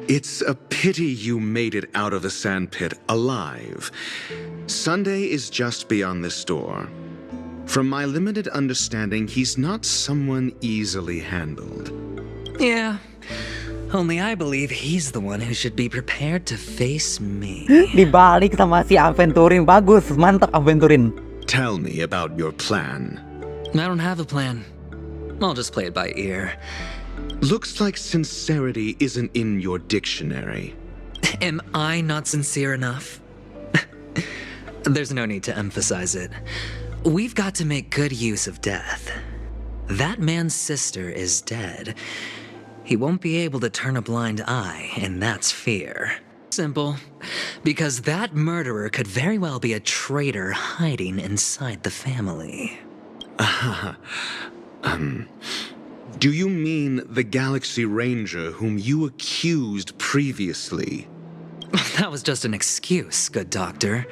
It's a pity you made it out of the sandpit alive. Sunday is just beyond this door. From my limited understanding, he's not someone easily handled. Yeah, only I believe he's the one who should be prepared to face me. Dibalik sama si Aventurin. Bagus, mantap Aventurin. Tell me about your plan. I don't have a plan. I'll just play it by ear. Looks like sincerity isn't in your dictionary. Am I not sincere enough? There's no need to emphasize it. We've got to make good use of death. That man's sister is dead. He won't be able to turn a blind eye, and that's fear. Simple. Because that murderer could very well be a traitor hiding inside the family. Do you mean the Galaxy Ranger whom you accused previously? That was just an excuse, good doctor.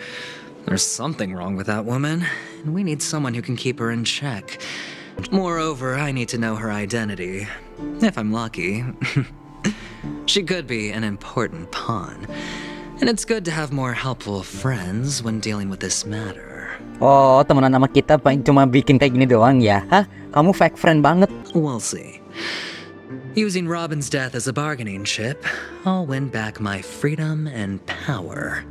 There's something wrong with that woman, and we need someone who can keep her in check. Moreover, I need to know her identity, if I'm lucky. She could be an important pawn, and it's good to have more helpful friends when dealing with this matter. Oh, temenan sama kita cuma bikin kayak gini doang ya? Hah? Kamu fake friend banget. We'll see. Using Robin's death as a bargaining chip, I'll win back my freedom and power.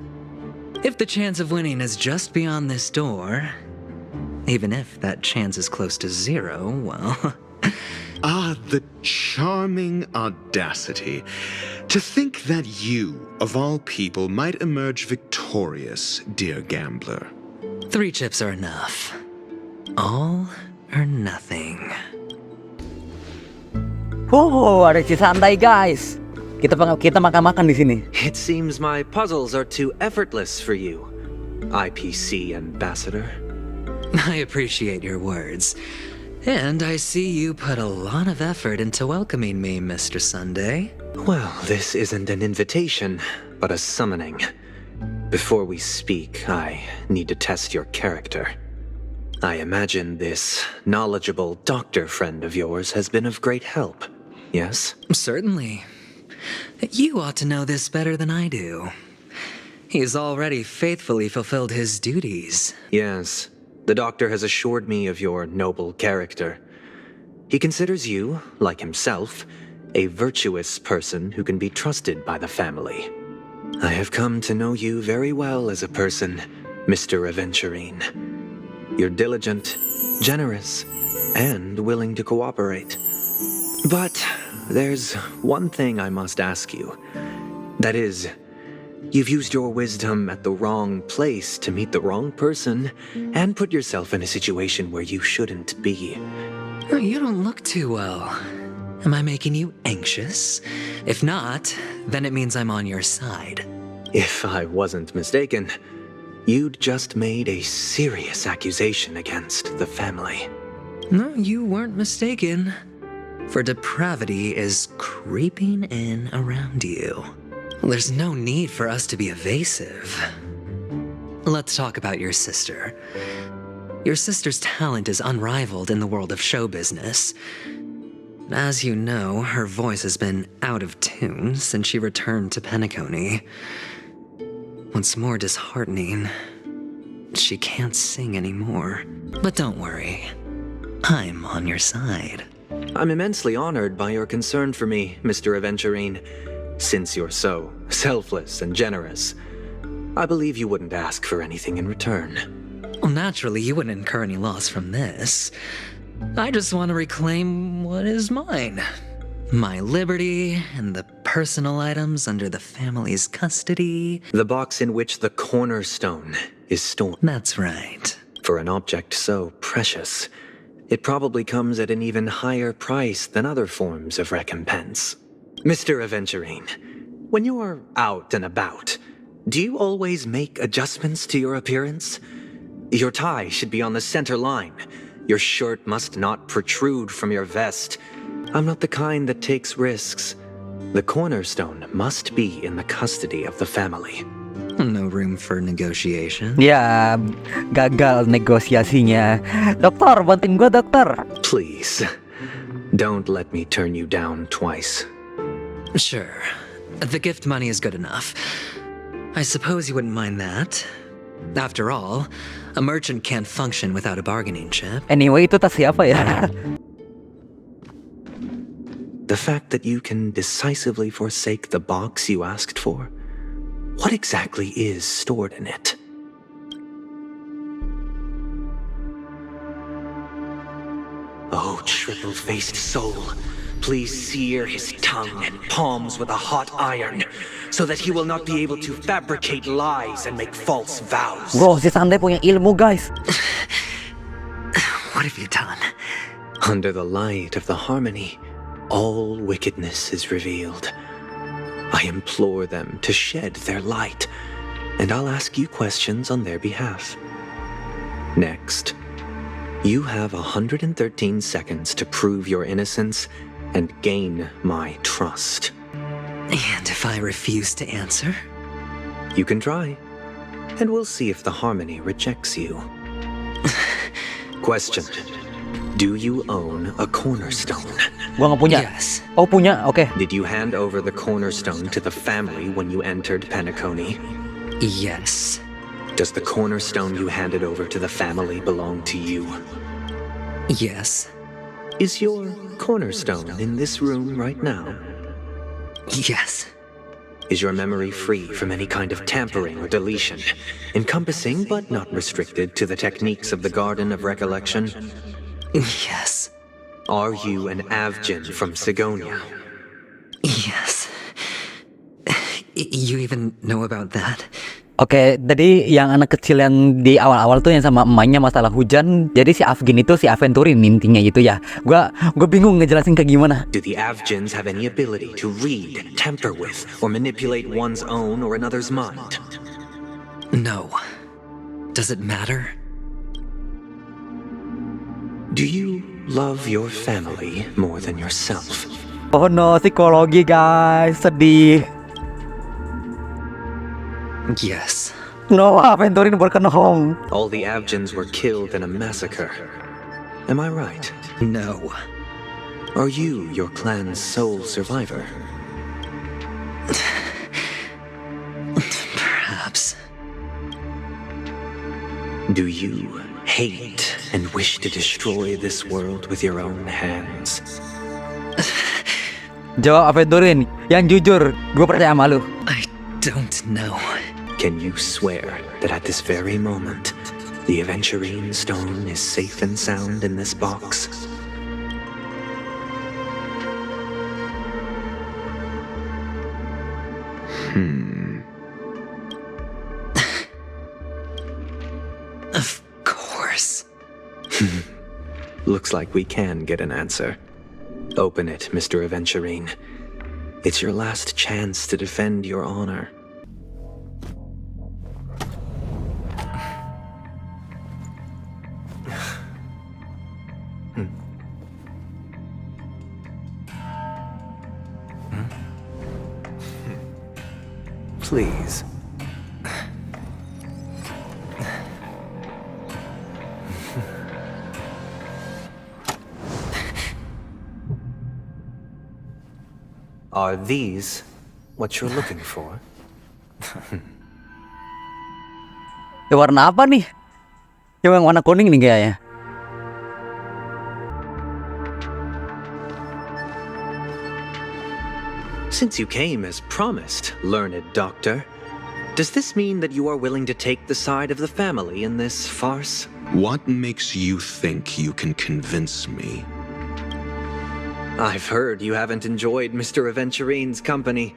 If the chance of winning is just beyond this door, even if that chance is close to zero, well... The charming audacity. To think that you, of all people, might emerge victorious, dear gambler. 3 chips are enough. All or nothing. Wow, ada si santai guys. Kita makan-makan di sini. It seems my puzzles are too effortless for you, IPC Ambassador. I appreciate your words. And I see you put a lot of effort into welcoming me, Mr. Sunday. Well, this isn't an invitation, but a summoning. Before we speak, I need to test your character. I imagine this knowledgeable doctor friend of yours has been of great help, yes? Certainly. You ought to know this better than I do. He's already faithfully fulfilled his duties. Yes. The doctor has assured me of your noble character. He considers you, like himself, a virtuous person who can be trusted by the family. I have come to know you very well as a person, Mr. Aventurine. You're diligent, generous, and willing to cooperate. But there's one thing I must ask you. That is, you've used your wisdom at the wrong place to meet the wrong person and put yourself in a situation where you shouldn't be. You don't look too well. Am I making you anxious? If not, then it means I'm on your side. If I wasn't mistaken, you'd just made a serious accusation against the family. No, you weren't mistaken. For depravity is creeping in around you. There's no need for us to be evasive. Let's talk about your sister. Your sister's talent is unrivaled in the world of show business. As you know, her voice has been out of tune since she returned to Penacony. What's more disheartening, she can't sing anymore. But don't worry, I'm on your side. I'm immensely honored by your concern for me, Mr. Aventurine. Since you're so selfless and generous, I believe you wouldn't ask for anything in return. Well, naturally, you wouldn't incur any loss from this. I just want to reclaim what is mine. My liberty and the personal items under the family's custody. The box in which the cornerstone is stored. That's right. For an object so precious, it probably comes at an even higher price than other forms of recompense. Mr. Aventurine, when you're out and about, do you always make adjustments to your appearance? Your tie should be on the center line. Your shirt must not protrude from your vest. I'm not the kind that takes risks. The cornerstone must be in the custody of the family. No room for negotiation. Ya, gagal negosiasinya. Dokter, bantuin gua dokter. Please, don't let me turn you down twice. Sure. The gift money is good enough. I suppose you wouldn't mind that. After all, a merchant can't function without a bargaining chip. Anyway, itu tas siapa ya? The fact that you can decisively forsake the box you asked for, what exactly is stored in it? Oh, triple-faced soul, please sear his tongue and palms with a hot iron, so that he will not be able to fabricate lies and make false vows. Bro, si Sunday punya ilmu, guys. What have you done? Under the light of the harmony, all wickedness is revealed. I implore them to shed their light, and I'll ask you questions on their behalf. Next, you have 113 seconds to prove your innocence and gain my trust. And if I refuse to answer? You can try, and we'll see if the harmony rejects you. Question. Do you own a cornerstone? Gua nggak punya. Yes. Oh, punya. Oke. Did you hand over the cornerstone to the family when you entered Penacony? Yes. Does the cornerstone you handed over to the family belong to you? Yes. Is your cornerstone in this room right now? Yes. Is your memory free from any kind of tampering or deletion, encompassing but not restricted to the techniques of the Garden of Recollection? Yes. Are you an Avgin from Sigonia? Yes. You even know about that? Oke, tadi yang anak kecil yang di awal-awal tuh yang sama emaknya masalah hujan. Jadi si Afgin itu si Aventurin intinya itu ya. Gua bingung ngejelasin kayak gimana. Do the Avgins have any ability to read, tamper with, or manipulate one's own or another's mind? No. Does it matter? Do you love your family more than yourself? Oh no, psikologi guys, sedih. Yes. No, Aventurin berkenohong. All the Avgins were killed in a massacre. Am I right? No. Are you your clan's sole survivor? Perhaps. Do you hate and wish to destroy this world with your own hands? Jawab Aventurin, yang jujur, gue percaya sama lu. I don't know. Can you swear that at this very moment, the Aventurine stone is safe and sound in this box? Of course. Looks like we can get an answer. Open it, Mr. Aventurine. It's your last chance to defend your honor. Please. Are these what you're looking for? Ya warna apa nih? Yang warna kuning nih kayaknya. Since you came as promised, learned doctor, does this mean that you are willing to take the side of the family in this farce? What makes you think you can convince me? I've heard you haven't enjoyed Mr. Aventurine's company.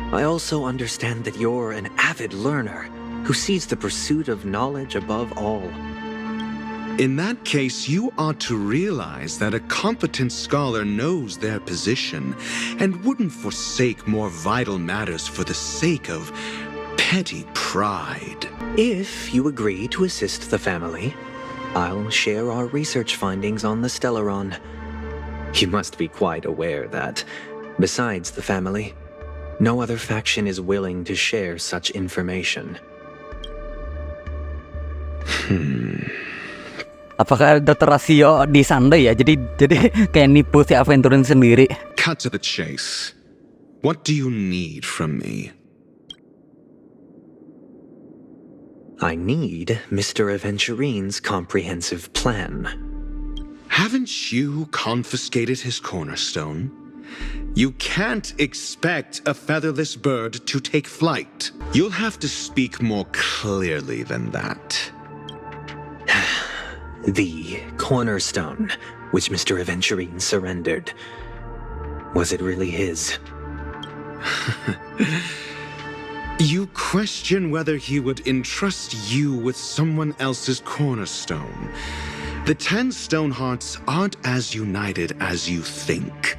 I also understand that you're an avid learner who sees the pursuit of knowledge above all. In that case, you ought to realize that a competent scholar knows their position and wouldn't forsake more vital matters for the sake of petty pride. If you agree to assist the family, I'll share our research findings on the Stellaron. You must be quite aware that, besides the family, no other faction is willing to share such information. Apakah Dr. Rasio di Sunday ya? Jadi kayak nipu si Aventurin sendiri. Cut to the chase. What do you need from me? I need Mr. Aventurine's comprehensive plan. Haven't you confiscated his cornerstone? You can't expect a featherless bird to take flight. You'll have to speak more clearly than that. The cornerstone, which Mr. Aventurine surrendered. Was it really his? You question whether he would entrust you with someone else's cornerstone. The 10 stone hearts aren't as united as you think.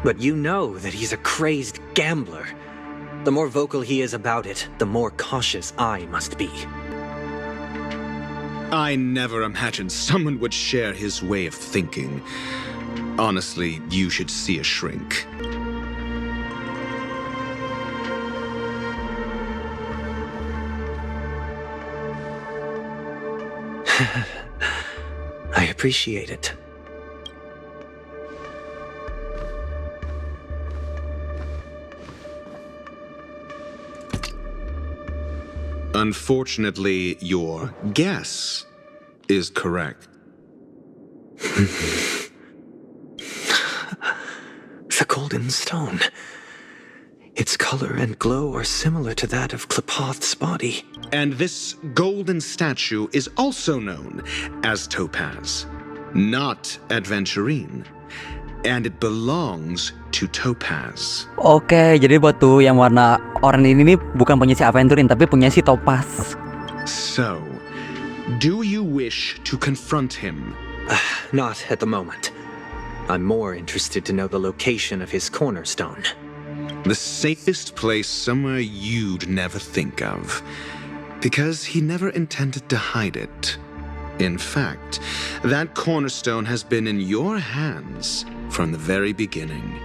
But you know that he's a crazed gambler. The more vocal he is about it, the more cautious I must be. I never imagined someone would share his way of thinking. Honestly, you should see a shrink. I appreciate it. Unfortunately, your guess is correct. The golden stone. Its color and glow are similar to that of Klepoth's body. And this golden statue is also known as Topaz, not Adventurine. And it belongs to Topaz. Oke, jadi batu yang warna oranye ini bukan punya si Aventurin, tapi punya si Topaz. So, do you wish to confront him? Not at the moment. I'm more interested to know the location of his cornerstone. The safest place somewhere you'd never think of. Because he never intended to hide it. In fact, that cornerstone has been in your hands from the very beginning.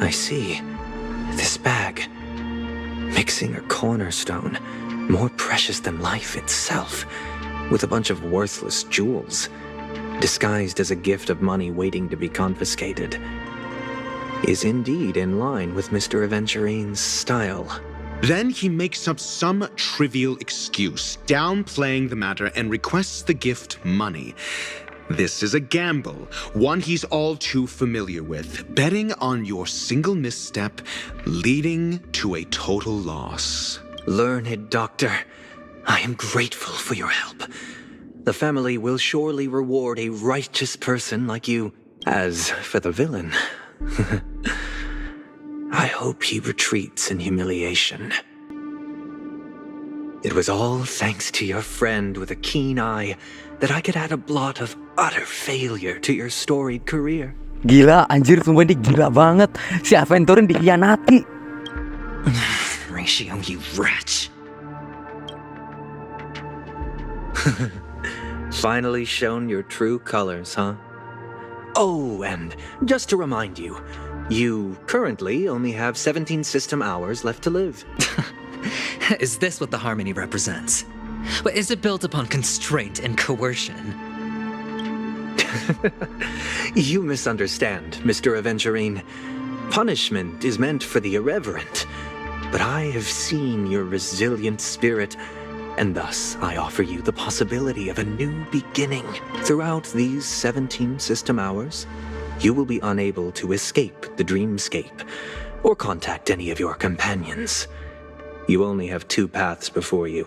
I see. This bag. Mixing a cornerstone, more precious than life itself, with a bunch of worthless jewels, disguised as a gift of money waiting to be confiscated, is indeed in line with Mr. Aventurine's style. Then he makes up some trivial excuse, downplaying the matter, and requests the gift money. This is a gamble, one he's all too familiar with, betting on your single misstep, leading to a total loss. Learned doctor, I am grateful for your help. The family will surely reward a righteous person like you. As for the villain, I hope he retreats in humiliation. It was all thanks to your friend with a keen eye that I could add a blot of utter failure to your storied career. Gila, anjir, sumpah ini gila banget. Si Aventurin dikhianati. Ratio, you wretch. Finally shown your true colors, huh? Oh, and just to remind you, you currently only have 17 system hours left to live. Is this what the harmony represents? But is it built upon constraint and coercion? You misunderstand, Mr. Aventurine. Punishment is meant for the irreverent, but I have seen your resilient spirit, and thus I offer you the possibility of a new beginning. Throughout these 17 system hours, you will be unable to escape the dreamscape or contact any of your companions. You only have 2 paths before you,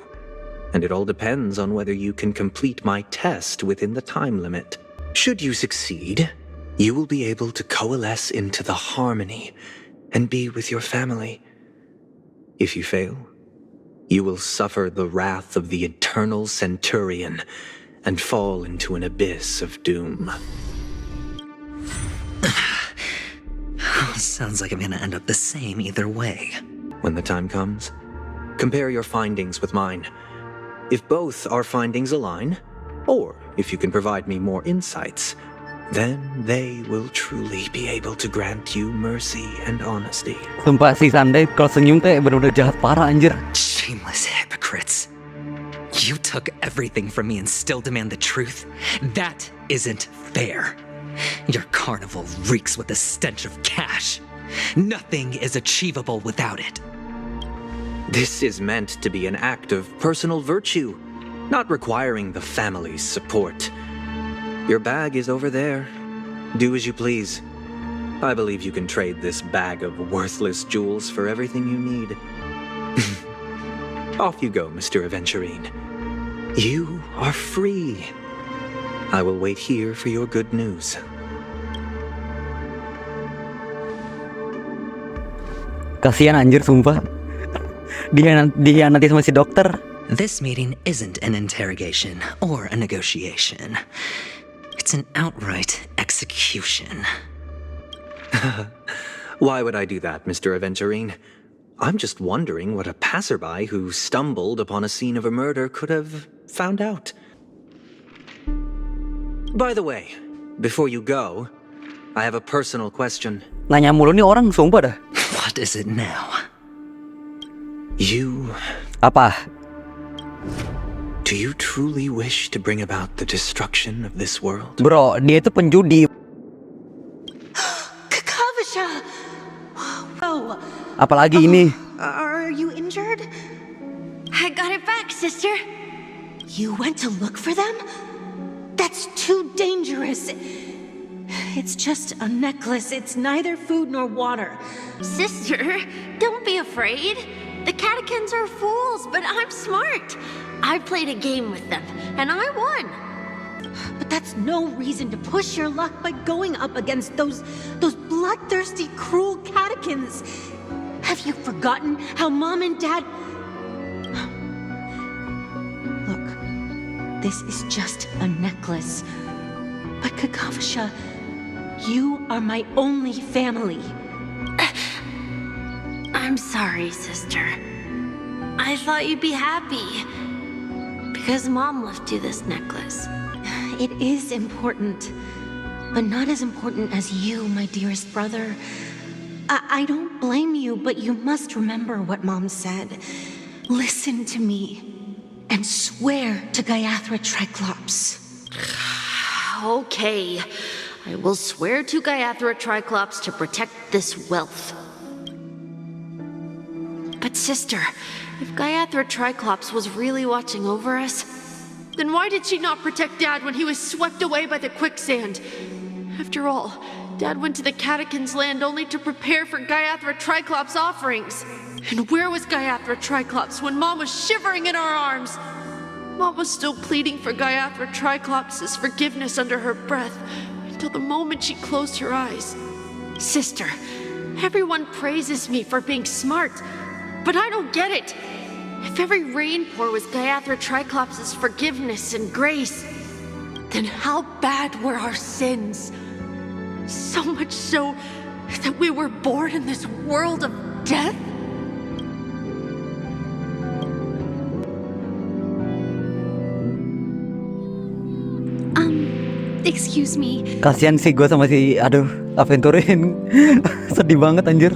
and it all depends on whether you can complete my test within the time limit. Should you succeed, you will be able to coalesce into the harmony and be with your family. If you fail, you will suffer the wrath of the eternal centurion and fall into an abyss of doom. Sounds like I'm gonna end up the same either way. When the time comes, compare your findings with mine. If both our findings align, or if you can provide me more insights, then they will truly be able to grant you mercy and honesty. Sumpah si Sunday kalau senyum teh bener-bener jahat parah anjir. Shameless hypocrites. You took everything from me and still demand the truth? That isn't fair. Your carnival reeks with the stench of cash. Nothing is achievable without it. This is meant to be an act of personal virtue, not requiring the family's support. Your bag is over there. Do as you please. I believe you can trade this bag of worthless jewels for everything you need. Off you go, Mr. Aventurine. You are free. I will wait here for your good news. Kasihan anjir sumpah. Dia nanti sama si dokter. This meeting isn't an interrogation or a negotiation. It's an outright execution. Why would I do that, Mr. Aventurine? I'm just wondering what a passerby who stumbled upon a scene of a murder could have found out. By the way, before you go, I have a personal question. Nanya mulu nih orang sumpah dah. What is it now? Apa? Do you truly wish to bring about the destruction of this world? Bro, dia itu penjudi. Kakavasha! Oh, Apalagi ini. are you injured? I got it back, sister. You went to look for them? That's too dangerous. It's just a necklace. It's neither food nor water. Sister, don't be afraid. The catechins are fools, but I'm smart. I played a game with them, and I won. But that's no reason to push your luck by going up against those bloodthirsty, cruel catechins. Have you forgotten how Mom and Dad... Look, this is just a necklace. But Kakavasha, you are my only family. I'm sorry, sister. I thought you'd be happy. Because Mom left you this necklace. It is important, but not as important as you, my dearest brother. I don't blame you, but you must remember what Mom said. Listen to me and swear to Gayathra Triclops. Okay. I will swear to Gayathra Triclops to protect this wealth. But sister, if Gayathra Triclops was really watching over us, then why did she not protect Dad when he was swept away by the quicksand? After all, Dad went to the Catechins' land only to prepare for Gayathra Triclops' offerings. And where was Gayathra Triclops when Mom was shivering in our arms? Mom was still pleading for Gayathra Triclops' forgiveness under her breath until the moment she closed her eyes. Sister, everyone praises me for being smart, but I don't get it. If every rainpour was Gayathra Triclops' forgiveness and grace, then how bad were our sins? So much so that we were born in this world of death? Excuse me. Kasihan sih gue sama si Aventurine. Sedih banget anjir.